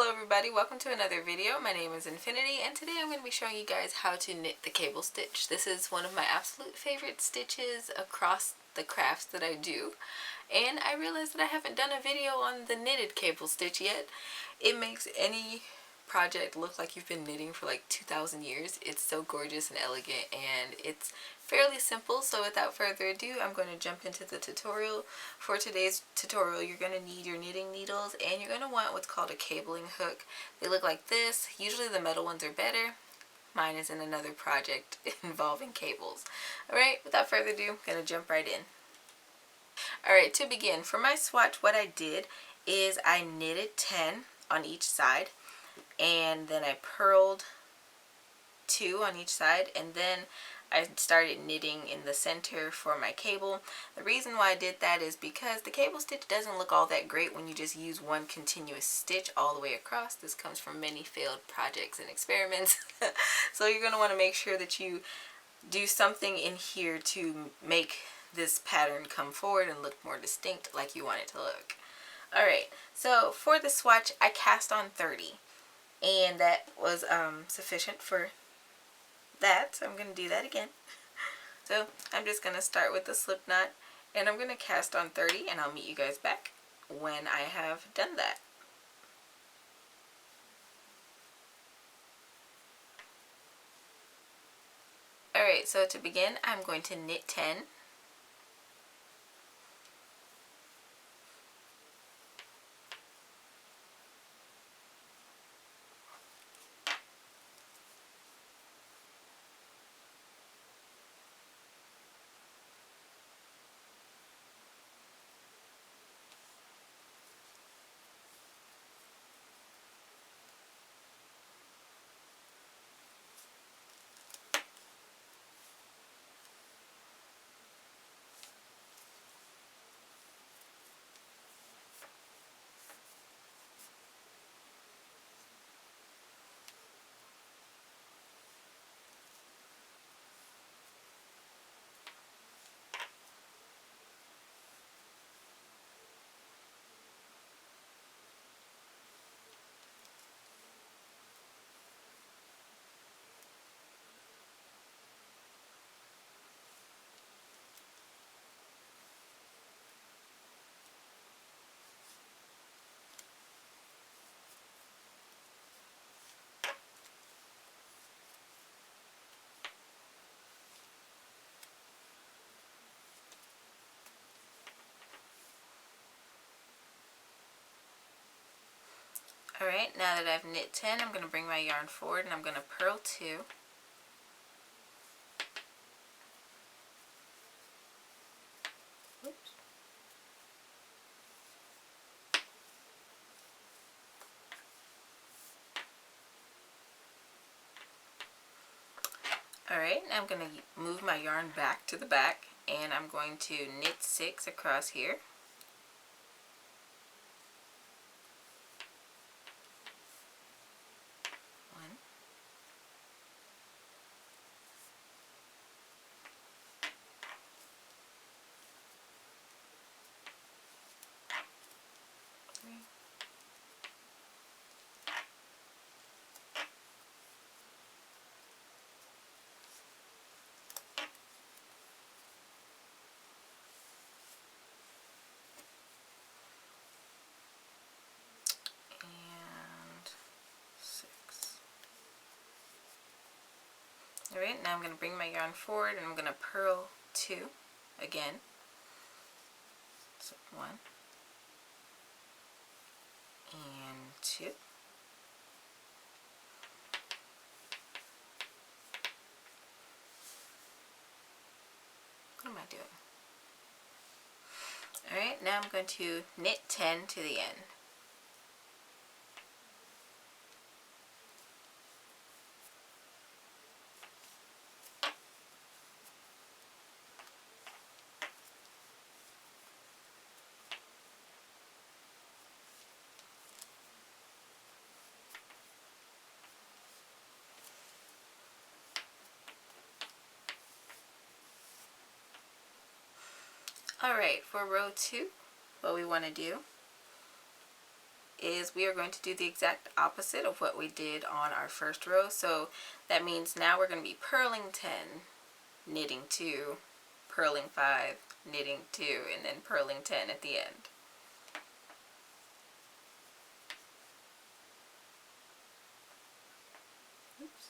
Hello everybody, welcome to another video. My name is Infinity and today I'm going to be showing you guys how to knit the cable stitch. This is one of my absolute favorite stitches across the crafts that I do. And I realized that I haven't done a video on the knitted cable stitch yet. It makes any project look like you've been knitting for like 2,000 years. It's so gorgeous and elegant and it's fairly simple. So without further ado, I'm going to jump into the tutorial. For today's tutorial, you're going to need your knitting needles and you're going to want what's called a cabling hook. They look like this. Usually the metal ones are better. Mine is in another project involving cables. Alright, without further ado, I'm going to jump right in. Alright, to begin, for my swatch, what I did is I knitted 10 on each side. And then I purled 2 on each side, and then I started knitting in the center for my cable. The reason why I did that is because the cable stitch doesn't look all that great when you just use one continuous stitch all the way across. This comes from many failed projects and experiments. So you're going to want to make sure that you do something in here to make this pattern come forward and look more distinct like you want it to look. Alright, so for the swatch I cast on 30. And that was sufficient for that, so I'm going to do that again. So I'm just going to start with the slip knot and I'm going to cast on 30 and I'll meet you guys back when I have done that. Alright, so to begin I'm going to knit 10. Alright, now that I've knit 10, I'm going to bring my yarn forward and I'm going to purl 2. Oops. Alright, now I'm going to move my yarn back to the back and I'm going to knit 6 across here. Alright, now I'm going to bring my yarn forward and I'm going to purl 2 again. So 1 and 2. What am I doing? Alright, now I'm going to knit 10 to the end. Alright, for row 2, what we want to do is we are going to do the exact opposite of what we did on our first row. So that means now we're going to be purling 10, knitting 2, purling 5, knitting 2, and then purling 10 at the end. Oops.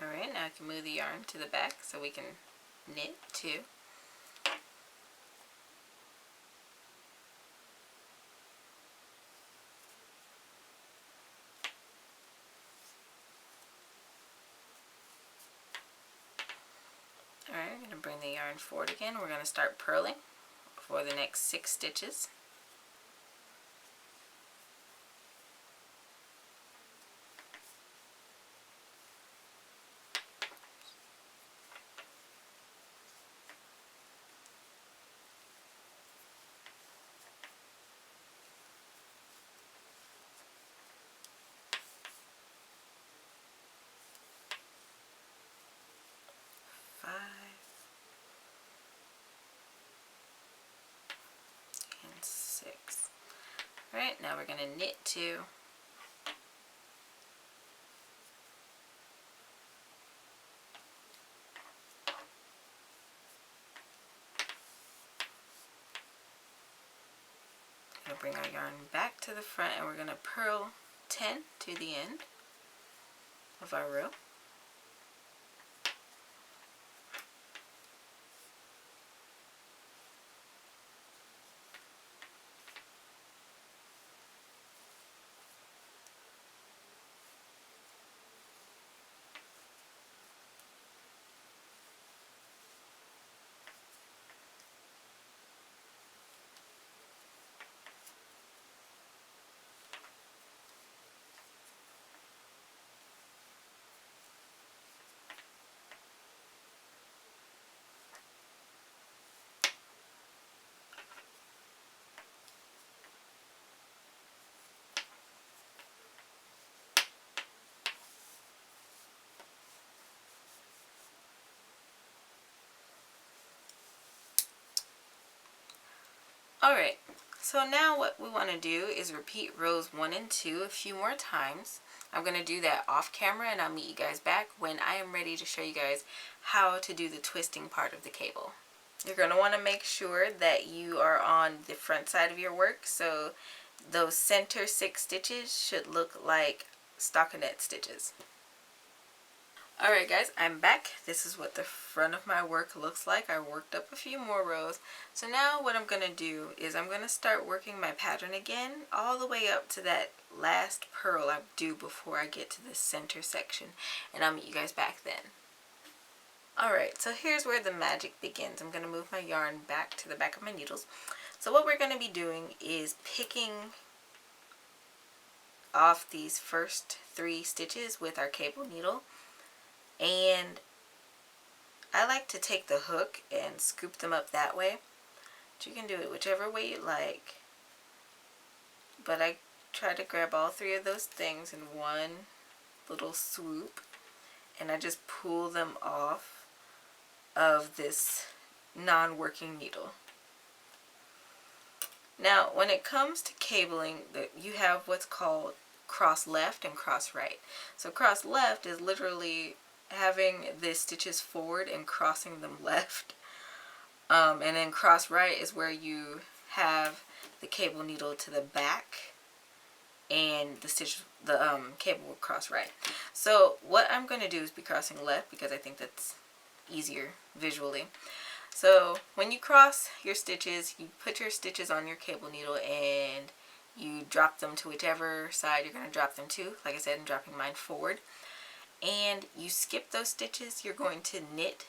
Alright, now I can move the yarn to the back so we can knit 2. Alright, I'm going to bring the yarn forward again. We're going to start purling for the next 6 stitches. And 6. Alright, now we're going to knit 2. Going to bring our yarn back to the front and we're going to purl 10 to the end of our row. Alright, so now what we want to do is repeat rows 1 and 2 a few more times. I'm going to do that off camera and I'll meet you guys back when I am ready to show you guys how to do the twisting part of the cable. You're going to want to make sure that you are on the front side of your work, so those center 6 stitches should look like stockinette stitches. Alright guys, I'm back. This is what the front of my work looks like. I worked up a few more rows. So now what I'm going to do is I'm going to start working my pattern again all the way up to that last purl I do before I get to the center section. And I'll meet you guys back then. Alright, so here's where the magic begins. I'm going to move my yarn back to the back of my needles. So what we're going to be doing is picking off these first 3 stitches with our cable needle. And I like to take the hook and scoop them up that way. But you can do it whichever way you like. But I try to grab all 3 of those things in one little swoop. And I just pull them off of this non-working needle. Now, when it comes to cabling, you have what's called cross left and cross right. So cross left is literally having the stitches forward and crossing them left, and then cross right is where you have the cable needle to the back and the cable will cross right. So what I'm going to do is be crossing left because I think that's easier visually. So when you cross your stitches, you put your stitches on your cable needle and you drop them to whichever side you're going to drop them to. Like I said, I'm dropping mine forward. And you skip those stitches. You're going to knit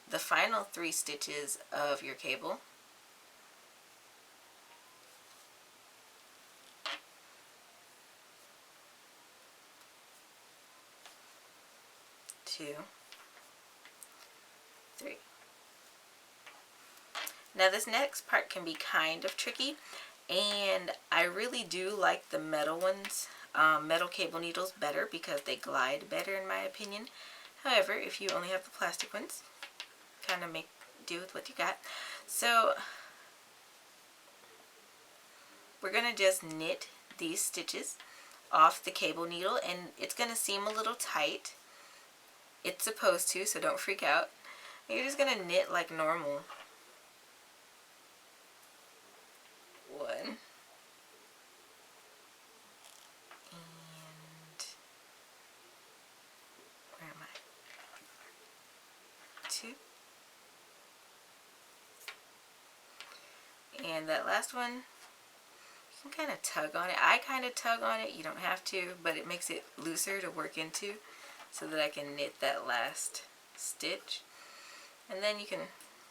the final 3 stitches of your cable. 2, 3. Now this next part can be kind of tricky, and I really do like the metal ones, metal cable needles better because they glide better in my opinion. However, if you only have the plastic ones, kind of make do with what you got. So we're going to just knit these stitches off the cable needle, and it's going to seem a little tight. It's supposed to, so don't freak out. You're just going to knit like normal. 1. And 2. And that last one, you can kind of tug on it. I kind of tug on it. You don't have to, but it makes it looser to work into so that I can knit that last stitch. And then you can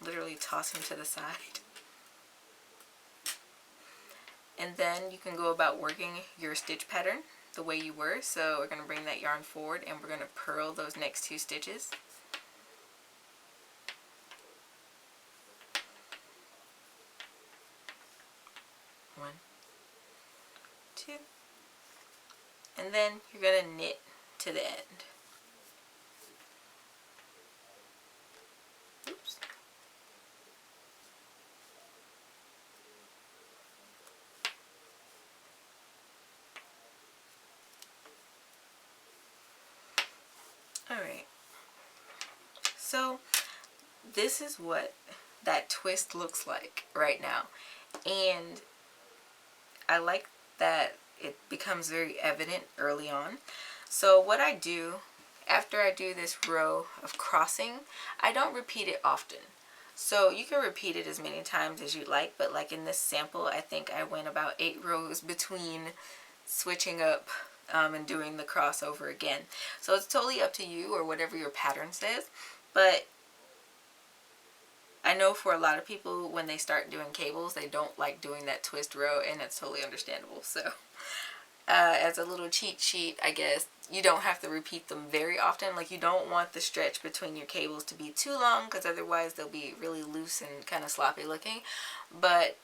literally toss them to the side. And then you can go about working your stitch pattern the way you were. So we're going to bring that yarn forward and we're going to purl those next 2 stitches. 1, 2, and then you're going to knit to the end. Oops. Alright, so this is what that twist looks like right now, and I like that it becomes very evident early on. So what I do after I do this row of crossing, I don't repeat it often. So you can repeat it as many times as you like, but like in this sample, I think I went about 8 rows between switching up and doing the crossover again. So it's totally up to you or whatever your pattern says, but I know for a lot of people when they start doing cables, they don't like doing that twist row, and it's totally understandable. So as a little cheat sheet, I guess, you don't have to repeat them very often. Like, you don't want the stretch between your cables to be too long because otherwise they'll be really loose and kind of sloppy looking. But,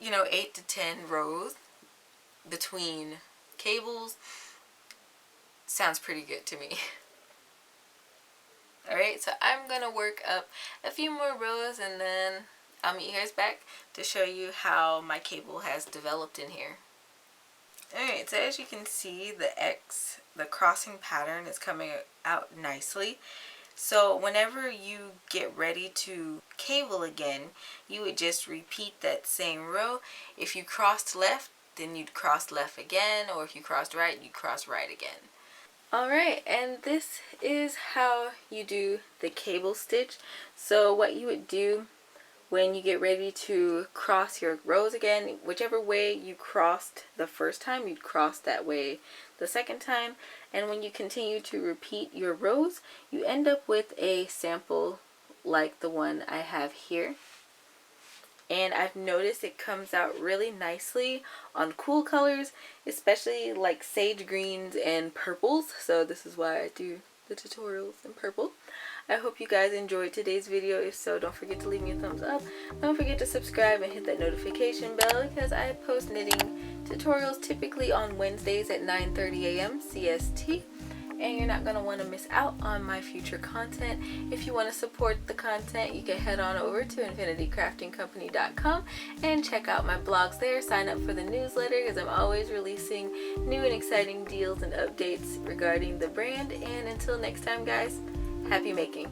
you know, 8 to 10 rows between cables sounds pretty good to me. Alright, so I'm going to work up a few more rows and then I'll meet you guys back to show you how my cable has developed in here. Alright, so as you can see, the crossing pattern is coming out nicely. So whenever you get ready to cable again, you would just repeat that same row. If you crossed left, then you'd cross left again, or if you crossed right, you'd cross right again. Alright, and this is how you do the cable stitch. So what you would do when you get ready to cross your rows again, whichever way you crossed the first time, you'd cross that way the second time. And when you continue to repeat your rows, you end up with a sample like the one I have here. And I've noticed it comes out really nicely on cool colors, especially like sage greens and purples. So this is why I do the tutorials in purple. I hope you guys enjoyed today's video. If so, don't forget to leave me a thumbs up. Don't forget to subscribe and hit that notification bell because I post knitting tutorials typically on Wednesdays at 9:30 a.m. CST. And you're not going to want to miss out on my future content. If you want to support the content, you can head on over to InfinitiCraftingCompany.com and check out my blogs there. Sign up for the newsletter because I'm always releasing new and exciting deals and updates regarding the brand. And until next time, guys, happy making.